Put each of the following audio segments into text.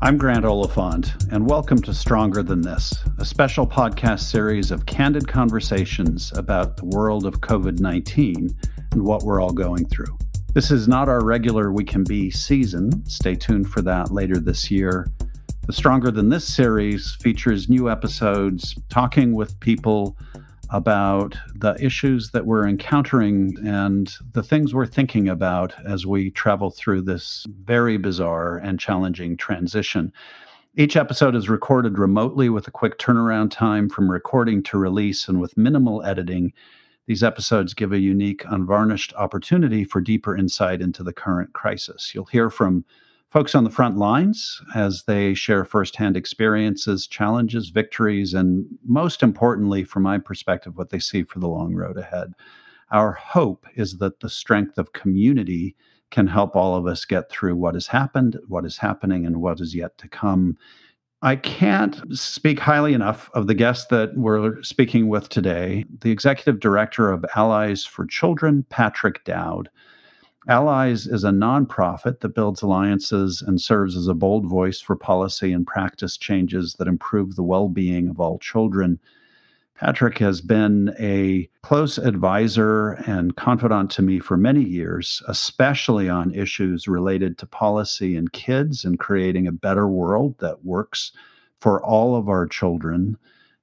I'm Grant Oliphant, and welcome to Stronger Than This, a special podcast series of candid conversations about the world of COVID-19 and what we're all going through. This is not our regular We Can Be season. Stay tuned for that later this year. The Stronger Than This series features new episodes talking with people about the issues that we're encountering and the things we're thinking about as we travel through this very bizarre and challenging transition. Each episode is recorded remotely with a quick turnaround time from recording to release and with minimal editing. These episodes give a unique, unvarnished opportunity for deeper insight into the current crisis. You'll hear from folks on the front lines as they share firsthand experiences, challenges, victories, and most importantly, from my perspective, what they see for the long road ahead. Our hope is that the strength of community can help all of us get through what has happened, what is happening, and what is yet to come. I can't speak highly enough of the guest that we're speaking with today, the Executive Director of Allies for Children, Patrick Dowd. Allies is a nonprofit that builds alliances and serves as a bold voice for policy and practice changes that improve the well-being of all children. Patrick has been a close advisor and confidant to me for many years, especially on issues related to policy and kids and creating a better world that works for all of our children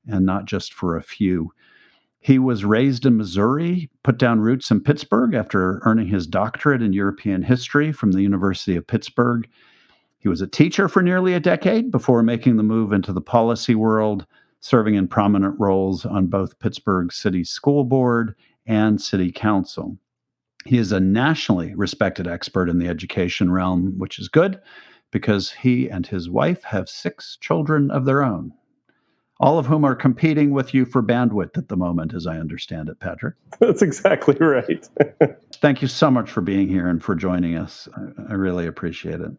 and not just for a few. He was raised in Missouri, put down roots in Pittsburgh after earning his doctorate in European history from the University of Pittsburgh. He was a teacher for nearly a decade before making the move into the policy world, serving in prominent roles on both Pittsburgh City School Board and City Council. He is a nationally respected expert in the education realm, which is good because he and his wife have 6 children of their own, all of whom are competing with you for bandwidth at the moment, as I understand it, Patrick. That's exactly right. Thank you so much for being here and for joining us. I really appreciate it.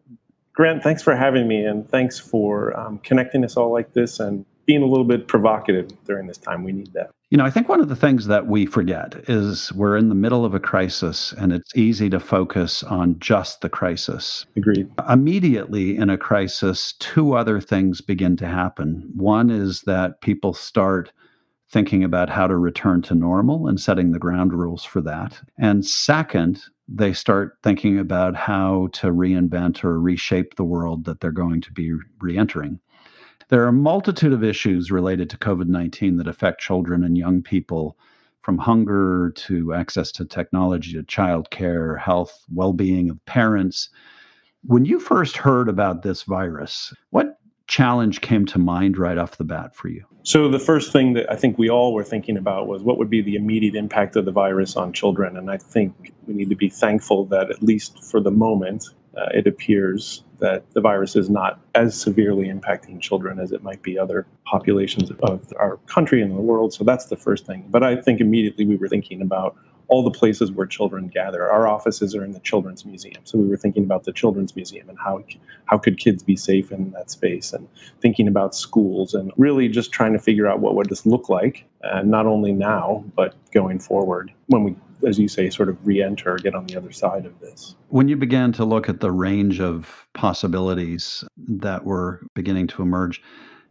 Grant, thanks for having me, and thanks for connecting us all like this and being a little bit provocative during this time. We need that. I think one of the things that we forget is we're in the middle of a crisis, and it's easy to focus on just the crisis. Agreed. Immediately in a crisis, 2 other things begin to happen. One is that people start thinking about how to return to normal and setting the ground rules for that. And second, they start thinking about how to reinvent or reshape the world that they're going to be re-entering. There are a multitude of issues related to COVID-19 that affect children and young people, from hunger to access to technology to childcare, health, well-being of parents. When you first heard about this virus, what challenge came to mind right off the bat for you? So the first thing that I think we all were thinking about was what would be the immediate impact of the virus on children. And I think we need to be thankful that at least for the moment, it appears that the virus is not as severely impacting children as it might be other populations of our country and the world. So that's the first thing. But I think immediately we were thinking about all the places where children gather. Our offices are in the Children's Museum. So we were thinking about the Children's Museum and how could kids be safe in that space, and thinking about schools, and really just trying to figure out what would this look like, not only now, but going forward when we, as you say, sort of re-enter, get on the other side of this. When you began to look at the range of possibilities that were beginning to emerge,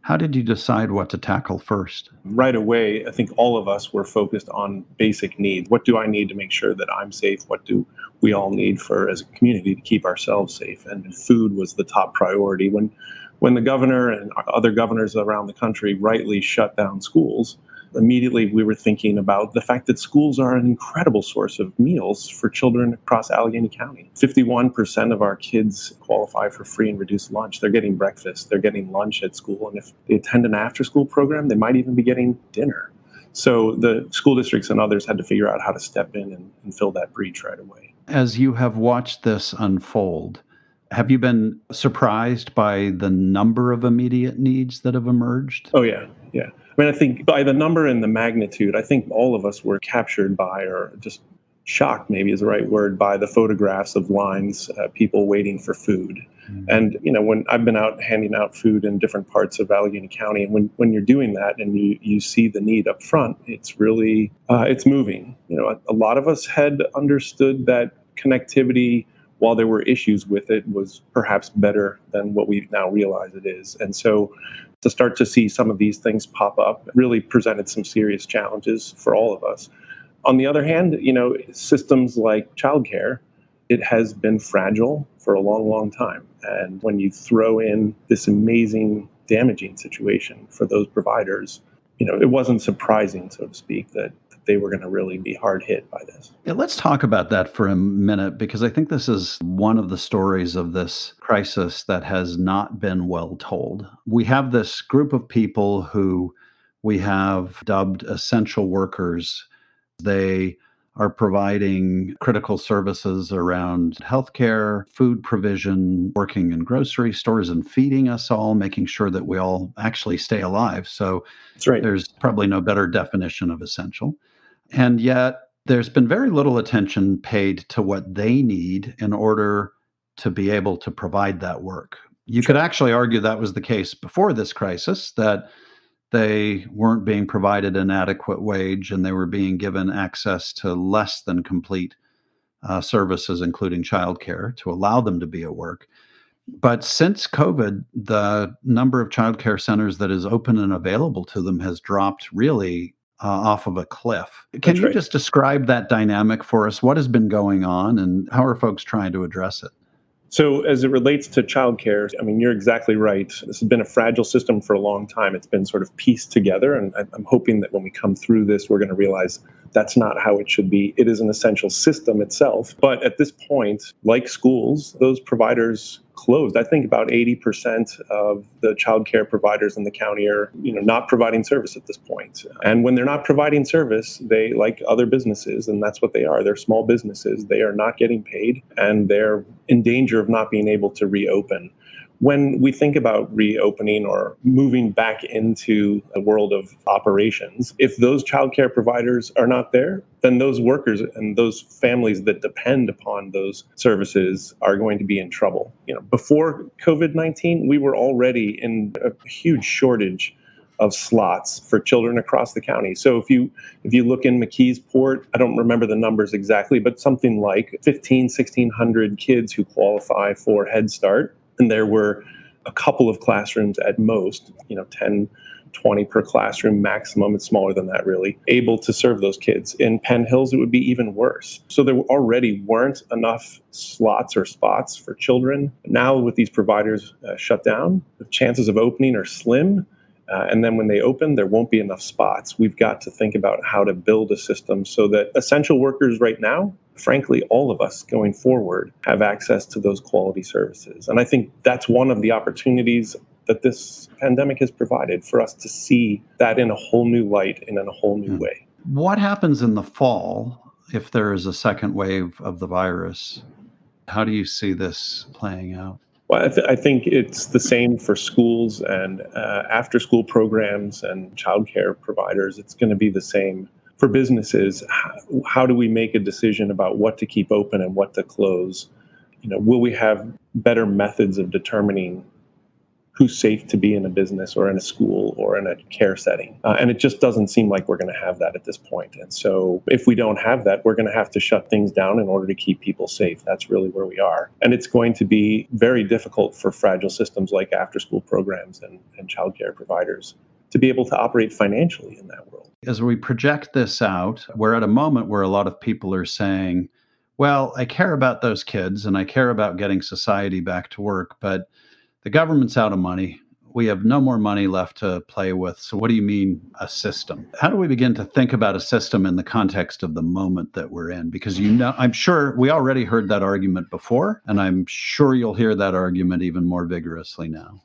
how did you decide what to tackle first? Right away, I think all of us were focused on basic needs. What do I need to make sure that I'm safe? What do we all need for as a community to keep ourselves safe? And food was the top priority. When the governor and other governors around the country rightly shut down schools, immediately we were thinking about the fact that schools are an incredible source of meals for children across Allegheny County. 51% of our kids qualify for free and reduced lunch. They're getting breakfast, they're getting lunch at school, and if they attend an after-school program, they might even be getting dinner. So the school districts and others had to figure out how to step in and fill that breach right away. As you have watched this unfold, have you been surprised by the number of immediate needs that have emerged? Oh, yeah. I mean, I think by the number and the magnitude, I think all of us were captured by, or just shocked maybe is the right word, by the photographs of lines, people waiting for food. Mm-hmm. And, when I've been out handing out food in different parts of Allegheny County, and when you're doing that and you see the need up front, it's really, it's moving. A lot of us had understood that connectivity while there were issues with it, was perhaps better than what we now realize it is. And so to start to see some of these things pop up really presented some serious challenges for all of us. On the other hand, systems like childcare, it has been fragile for a long, long time. And when you throw in this amazing, damaging situation for those providers, it wasn't surprising, so to speak, that they were going to really be hard hit by this. Yeah, let's talk about that for a minute, because I think this is one of the stories of this crisis that has not been well told. We have this group of people who we have dubbed essential workers. They are providing critical services around healthcare, food provision, working in grocery stores and feeding us all, making sure that we all actually stay alive. So That's right. there's probably no better definition of essential. And yet there's been very little attention paid to what they need in order to be able to provide that work. You could actually argue that was the case before this crisis, that they weren't being provided an adequate wage and they were being given access to less than complete services, including childcare, to allow them to be at work. But since COVID, the number of childcare centers that is open and available to them has dropped really off of a cliff. Can That's you right. just describe that dynamic for us? What has been going on and how are folks trying to address it? So as it relates to childcare, I mean, you're exactly right. This has been a fragile system for a long time. It's been sort of pieced together. And I'm hoping that when we come through this, we're going to realize that's not how it should be. It is an essential system itself. But at this point, like schools, those providers closed. I think about 80% of the childcare providers in the county are, not providing service at this point. And when they're not providing service, they, like other businesses, and that's what they are, they're small businesses, they are not getting paid and they're in danger of not being able to reopen. When we think about reopening or moving back into the world of operations, if those childcare providers are not there, then those workers and those families that depend upon those services are going to be in trouble. Before COVID-19, we were already in a huge shortage of slots for children across the county. So if you look in McKeesport, I don't remember the numbers exactly, but something like 1,600 kids who qualify for Head Start. And there were a couple of classrooms at most, 10, 20 per classroom maximum. It's smaller than that, really, able to serve those kids. In Penn Hills, it would be even worse. So there already weren't enough slots or spots for children. Now, with these providers shut down, the chances of opening are slim. And then when they open, there won't be enough spots. We've got to think about how to build a system so that essential workers right now, frankly, all of us going forward, have access to those quality services. And I think that's one of the opportunities that this pandemic has provided for us to see that in a whole new light and in a whole new way. What happens in the fall if there is a second wave of the virus? How do you see this playing out? Well, I think it's the same for schools and after-school programs and childcare providers. It's going to be the same for businesses. How do we make a decision about what to keep open and what to close? Will we have better methods of determining who's safe to be in a business or in a school or in a care setting? And it just doesn't seem like we're going to have that at this point. And so if we don't have that, we're going to have to shut things down in order to keep people safe. That's really where we are. And it's going to be very difficult for fragile systems like after-school programs and childcare providers to be able to operate financially in that world. As we project this out, we're at a moment where a lot of people are saying, well, I care about those kids and I care about getting society back to work, but the government's out of money. We have no more money left to play with. So what do you mean a system? How do we begin to think about a system in the context of the moment that we're in? Because I'm sure we already heard that argument before, and I'm sure you'll hear that argument even more vigorously now.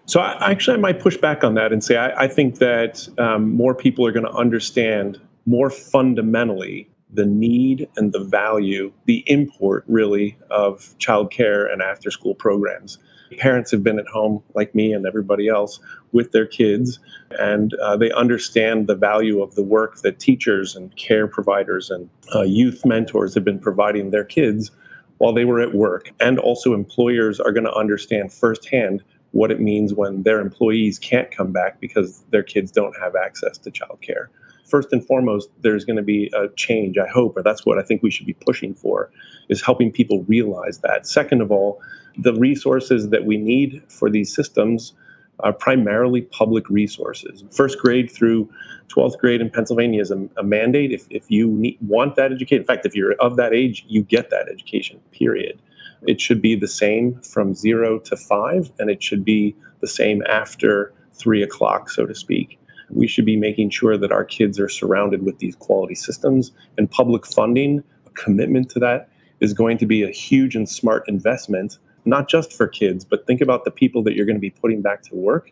So I might push back on that and say I think that more people are going to understand more fundamentally the need and the value, the import really of childcare and after-school programs. Parents have been at home, like me and everybody else, with their kids, and they understand the value of the work that teachers and care providers and youth mentors have been providing their kids while they were at work. And also employers are going to understand firsthand what it means when their employees can't come back because their kids don't have access to childcare. first and foremost, there's going to be a change, I hope, or that's what I think we should be pushing for, is helping people realize that. Second of all, the resources that we need for these systems are primarily public resources. First grade through 12th grade in Pennsylvania is a mandate. If you want that education, in fact, if you're of that age, you get that education, period. It should be the same from 0 to 5, and it should be the same after 3 o'clock, so to speak. We should be making sure that our kids are surrounded with these quality systems, and public funding, a commitment to that, is going to be a huge and smart investment, not just for kids, but think about the people that you're going to be putting back to work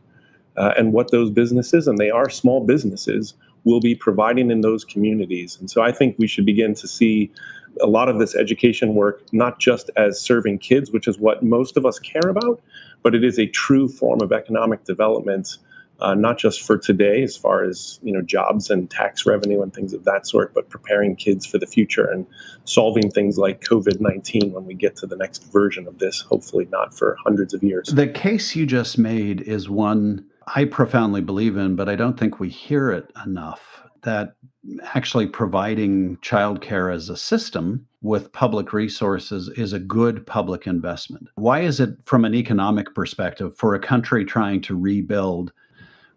and what those businesses, and they are small businesses, will be providing in those communities. And so I think we should begin to see a lot of this education work, not just as serving kids, which is what most of us care about, but it is a true form of economic development, not just for today, as far as jobs and tax revenue and things of that sort, but preparing kids for the future and solving things like COVID-19 when we get to the next version of this, hopefully not for hundreds of years. The case you just made is one I profoundly believe in, but I don't think we hear it enough, that actually providing childcare as a system with public resources is a good public investment. Why is it, from an economic perspective, for a country trying to rebuild,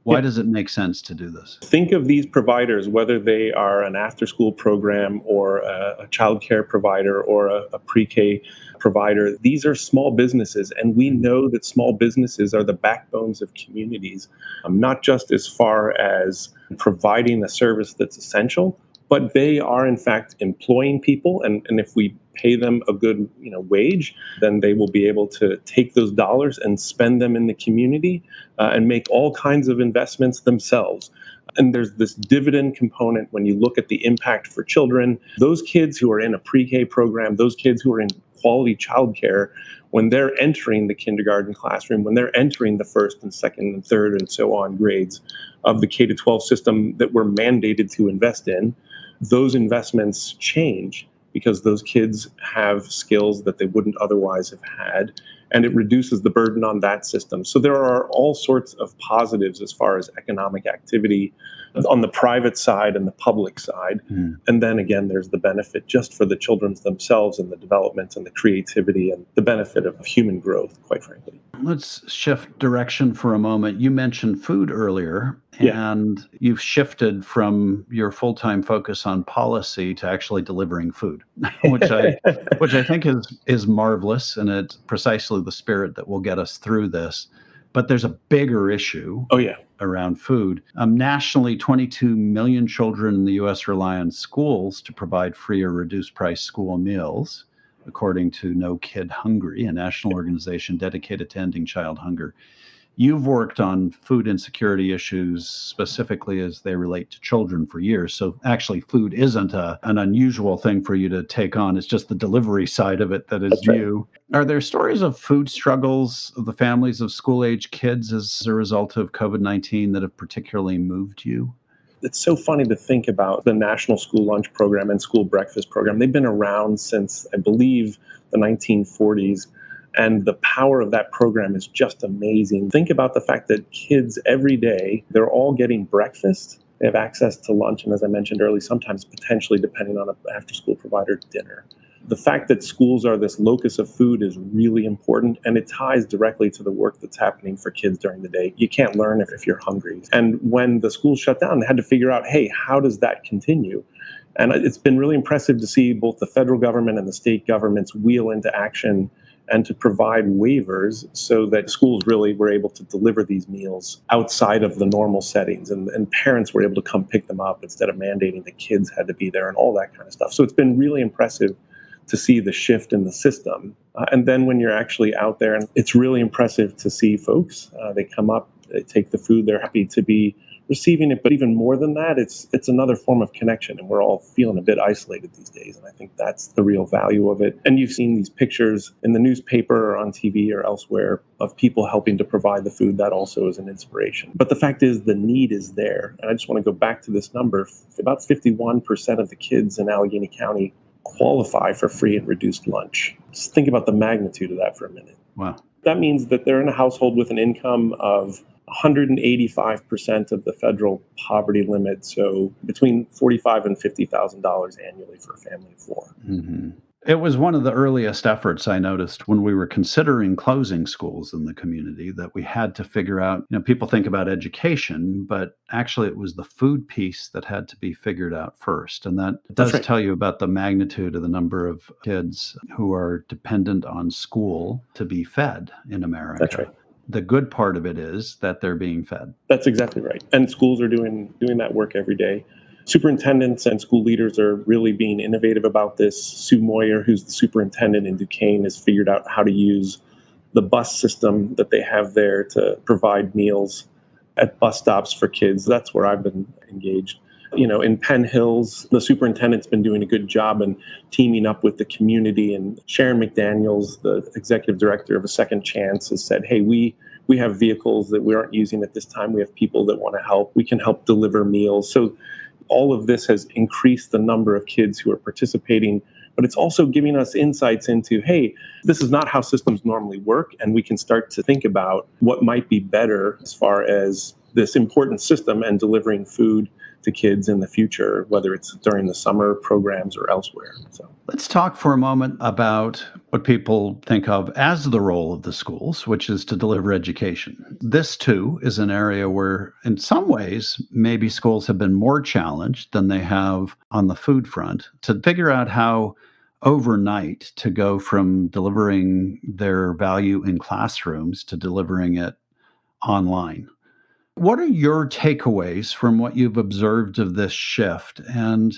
why does it make sense to do this? Think of these providers, whether they are an after-school program or a child care provider or a pre-K provider. These are small businesses, and we know that small businesses are the backbones of communities, not just as far as providing a service that's essential, but they are in fact employing people, and if we pay them a good wage, then they will be able to take those dollars and spend them in the community and make all kinds of investments themselves. And there's this dividend component when you look at the impact for children. Those kids who are in a pre-K program, those kids who are in quality childcare, when they're entering the kindergarten classroom, when they're entering the first and second and third and so on grades of the K-12 system that we're mandated to invest in, those investments change because those kids have skills that they wouldn't otherwise have had, and it reduces the burden on that system. So there are all sorts of positives as far as economic activity on the private side and the public side. And then again, there's the benefit just for the children themselves and the development and the creativity and the benefit of human growth, quite frankly. Let's shift direction for a moment. You mentioned food earlier, and you've shifted from your full-time focus on policy to actually delivering food, which I think is marvelous, and it's precisely the spirit that will get us through this. But there's a bigger issue around food. Nationally, 22 million children in the U.S. rely on schools to provide free or reduced price school meals, according to No Kid Hungry, a national organization dedicated to ending child hunger. You've worked on food insecurity issues specifically as they relate to children for years. So actually, food isn't an unusual thing for you to take on. It's just the delivery side of it that is new. Are there stories of food struggles of the families of school-age kids as a result of COVID-19 that have particularly moved you? It's so funny to think about the National School Lunch Program and School Breakfast Program. They've been around since, I believe, the 1940s. And the power of that program is just amazing. Think about the fact that kids every day, they're all getting breakfast. They have access to lunch. And as I mentioned earlier, sometimes potentially, depending on an after-school provider, dinner. The fact that schools are this locus of food is really important, and it ties directly to the work that's happening for kids during the day. You can't learn if you're hungry. And when the schools shut down, they had to figure out, hey, how does that continue? And it's been really impressive to see both the federal government and the state governments wheel into action and to provide waivers so that schools really were able to deliver these meals outside of the normal settings. And parents were able to come pick them up instead of mandating the kids had to be there and all that kind of stuff. So it's been really impressive to see the shift in the system. And then when you're actually out there, and it's really impressive to see folks, they come up, they take the food, they're happy to be receiving it. But even more than that, it's another form of connection. And we're all feeling a bit isolated these days. And I think that's the real value of it. And you've seen these pictures in the newspaper or on TV or elsewhere of people helping to provide the food. That also is an inspiration. But the fact is the need is there. And I just want to go back to this number. About 51% of the kids in Allegheny County qualify for free and reduced lunch. Just think about the magnitude of that for a minute. Wow. That means that they're in a household with an income of 185% of the federal poverty limit, so between $45,000 and $50,000 annually for a family of four. Mm-hmm. It was one of the earliest efforts I noticed when we were considering closing schools in the community that we had to figure out, people think about education, but actually it was the food piece that had to be figured out first. And that does tell you about the magnitude of the number of kids who are dependent on school to be fed in America. That's right. The good part of it is that they're being fed. That's exactly right. And schools are doing that work every day. Superintendents and school leaders are really being innovative about this. Sue Moyer, who's the superintendent in Duquesne, has figured out how to use the bus system that they have there to provide meals at bus stops for kids. That's where I've been engaged. In Penn Hills, the superintendent's been doing a good job in teaming up with the community. And Sharon McDaniels, the executive director of A Second Chance, has said, hey, we have vehicles that we aren't using at this time. We have people that want to help. We can help deliver meals. So all of this has increased the number of kids who are participating, but it's also giving us insights into, hey, this is not how systems normally work, and we can start to think about what might be better as far as this important system and delivering food to kids in the future, whether it's during the summer programs or elsewhere. So let's talk for a moment about what people think of as the role of the schools, which is to deliver education. This, too, is an area where, in some ways, maybe schools have been more challenged than they have on the food front to figure out how overnight to go from delivering their value in classrooms to delivering it online. What are your takeaways from what you've observed of this shift? And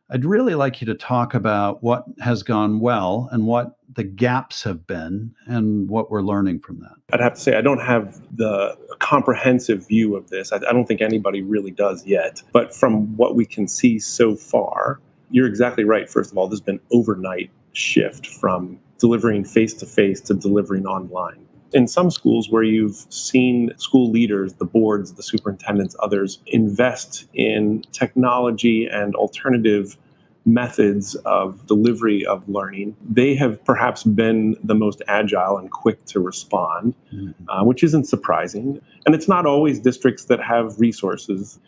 I'd really like you to talk about what has gone well and what the gaps have been and what we're learning from that. I'd have to say I don't have the comprehensive view of this. I don't think anybody really does yet. But from what we can see so far, you're exactly right. First of all, there's been overnight shift from delivering face-to-face to delivering online. In some schools where you've seen school leaders, the boards, the superintendents, others invest in technology and alternative methods of delivery of learning, they have perhaps been the most agile and quick to respond, which isn't surprising. And it's not always districts that have resources,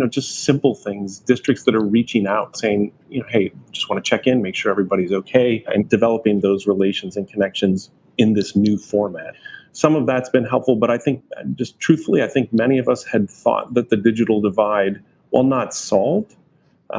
just simple things, districts that are reaching out saying, hey, just want to check in, make sure everybody's okay, and developing those relations and connections in this new format. Some of that's been helpful, but I think, just truthfully, I think many of us had thought that the digital divide, while not solved,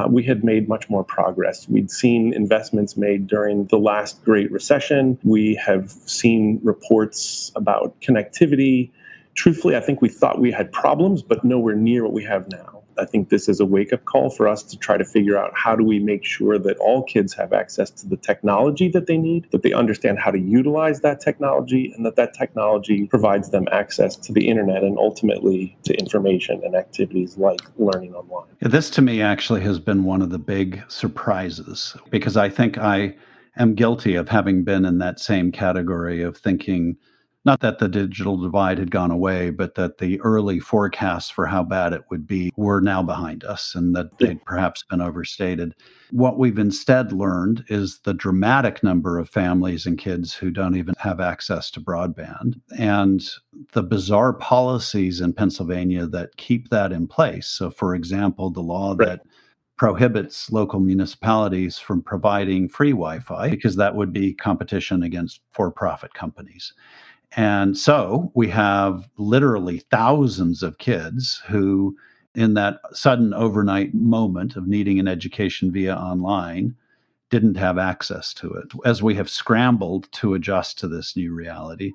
we had made much more progress. We'd seen investments made during the last Great Recession. We have seen reports about connectivity. Truthfully, I think we thought we had problems, but nowhere near what we have now. I think this is a wake-up call for us to try to figure out how do we make sure that all kids have access to the technology that they need, that they understand how to utilize that technology, and that technology provides them access to the internet and ultimately to information and activities like learning online. This, to me, actually has been one of the big surprises, because I think I am guilty of having been in that same category of thinking, not that the digital divide had gone away, but that the early forecasts for how bad it would be were now behind us and that they'd perhaps been overstated. What we've instead learned is the dramatic number of families and kids who don't even have access to broadband and the bizarre policies in Pennsylvania that keep that in place. So, for example, the law that prohibits local municipalities from providing free Wi-Fi because that would be competition against for-profit companies. And so we have literally thousands of kids who, in that sudden overnight moment of needing an education via online, didn't have access to it. As we have scrambled to adjust to this new reality,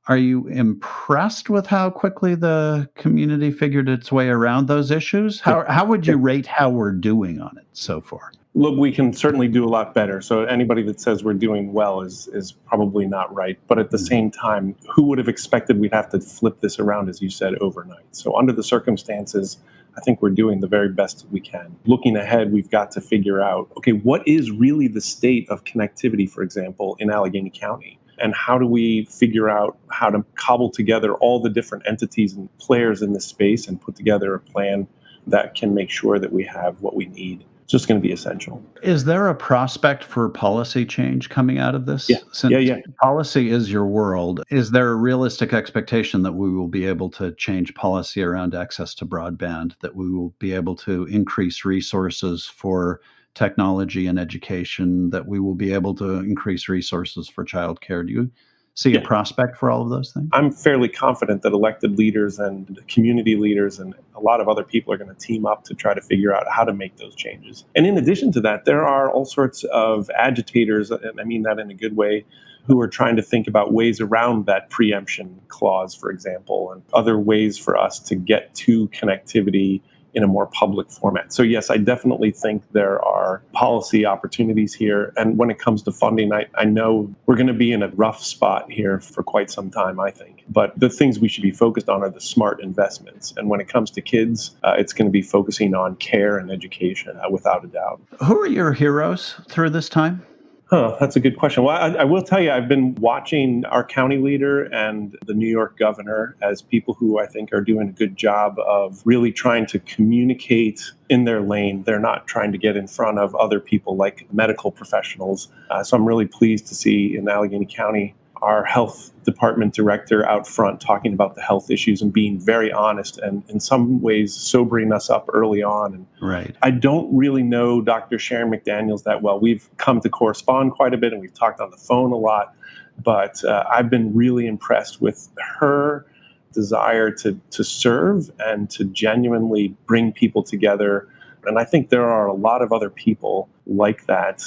are you impressed with how quickly the community figured its way around those issues? How would you rate how we're doing on it so far? Look, we can certainly do a lot better. So anybody that says we're doing well is probably not right. But at the same time, who would have expected we'd have to flip this around, as you said, overnight? So under the circumstances, I think we're doing the very best we can. Looking ahead, we've got to figure out, okay, what is really the state of connectivity, for example, in Allegheny County? And how do we figure out how to cobble together all the different entities and players in this space and put together a plan that can make sure that we have what we need just going to be essential. Is there a prospect for policy change coming out of Yeah, this? yeah, Since yeah. policy is your world, is there a realistic expectation that we will be able to change policy around access to broadband, that we will be able to increase resources for technology and education, that we will be able to increase resources for childcare? Do you see a Yeah. prospect for all of those things? I'm fairly confident that elected leaders and community leaders and a lot of other people are going to team up to try to figure out how to make those changes. And in addition to that, there are all sorts of agitators, and I mean that in a good way, who are trying to think about ways around that preemption clause, for example, and other ways for us to get to connectivity in a more public format. So yes, I definitely think there are policy opportunities here. And when it comes to funding, I know we're going to be in a rough spot here for quite some time, I think. But the things we should be focused on are the smart investments. And when it comes to kids, it's going to be focusing on care and education, without a doubt. Who are your heroes through this time? That's a good question. Well, I will tell you, I've been watching our county leader and the New York governor as people who I think are doing a good job of really trying to communicate in their lane. They're not trying to get in front of other people like medical professionals. So I'm really pleased to see in Allegheny County our health department director out front talking about the health issues and being very honest and in some ways sobering us up early on. And Right. I don't really know Dr. Sharon McDaniels that well. We've come to correspond quite a bit and we've talked on the phone a lot, but I've been really impressed with her desire to serve and to genuinely bring people together. And I think there are a lot of other people like that.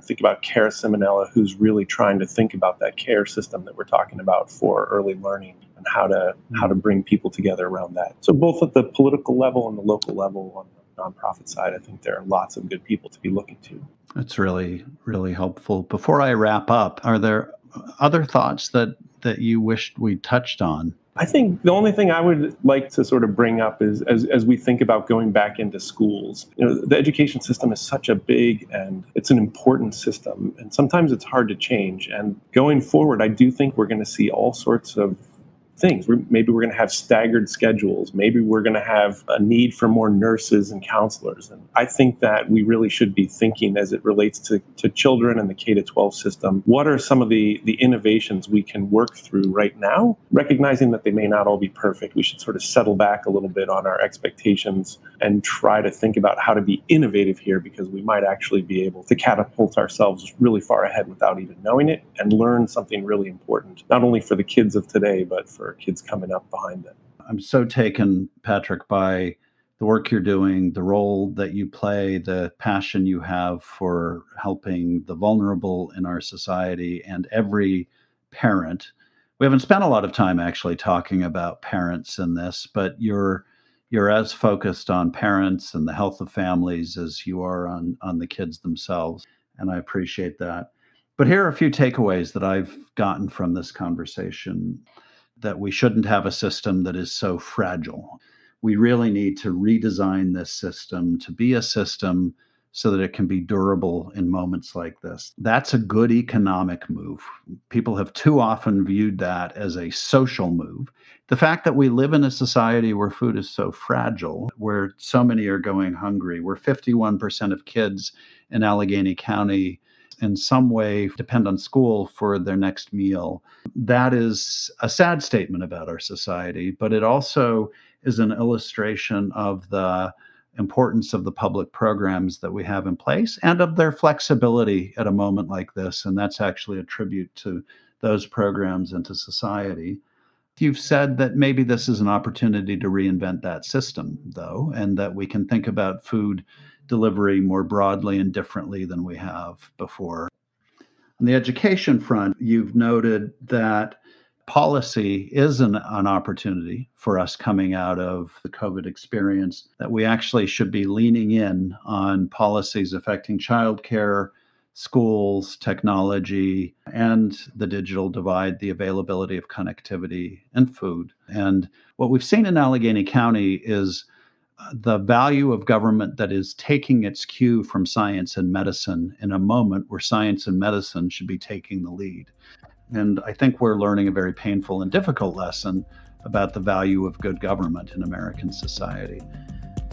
Think about Cara Simonella, who's really trying to think about that care system that we're talking about for early learning and how to bring people together around that. So both at the political level and the local level on the nonprofit side, I think there are lots of good people to be looking to. That's really, really helpful. Before I wrap up, are there other thoughts that you wished we touched on? I think the only thing I would like to sort of bring up is as we think about going back into schools, the education system is such a big and it's an important system. And sometimes it's hard to change. And going forward, I do think we're going to see all sorts of things. Maybe we're going to have staggered schedules. Maybe we're going to have a need for more nurses and counselors. And I think that we really should be thinking as it relates to children and the K-12 system, what are some of the innovations we can work through right now, recognizing that they may not all be perfect. We should sort of settle back a little bit on our expectations and try to think about how to be innovative here, because we might actually be able to catapult ourselves really far ahead without even knowing it and learn something really important, not only for the kids of today, but for kids coming up behind them. I'm so taken, Patrick, by the work you're doing, the role that you play, the passion you have for helping the vulnerable in our society and every parent. We haven't spent a lot of time actually talking about parents in this, but you're as focused on parents and the health of families as you are on the kids themselves, and I appreciate that. But here are a few takeaways that I've gotten from this conversation: that we shouldn't have a system that is so fragile. We really need to redesign this system to be a system so that it can be durable in moments like this. That's a good economic move. People have too often viewed that as a social move. The fact that we live in a society where food is so fragile, where so many are going hungry, where 51% of kids in Allegheny County in some way depend on school for their next meal. That is a sad statement about our society, but it also is an illustration of the importance of the public programs that we have in place and of their flexibility at a moment like this. And that's actually a tribute to those programs and to society. You've said that maybe this is an opportunity to reinvent that system, though, and that we can think about food delivery more broadly and differently than we have before. On the education front, you've noted that policy is an opportunity for us coming out of the COVID experience, that we actually should be leaning in on policies affecting childcare, schools, technology, and the digital divide, the availability of connectivity and food. And what we've seen in Allegheny County is the value of government that is taking its cue from science and medicine in a moment where science and medicine should be taking the lead. And I think we're learning a very painful and difficult lesson about the value of good government in American society.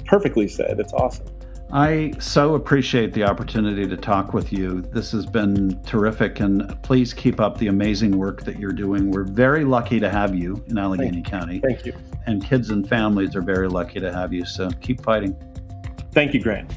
Perfectly said. It's awesome. I so appreciate the opportunity to talk with you. This has been terrific, and please keep up the amazing work that you're doing. We're very lucky to have you in Allegheny County. Thank you. And kids and families are very lucky to have you, so keep fighting. Thank you, Grant.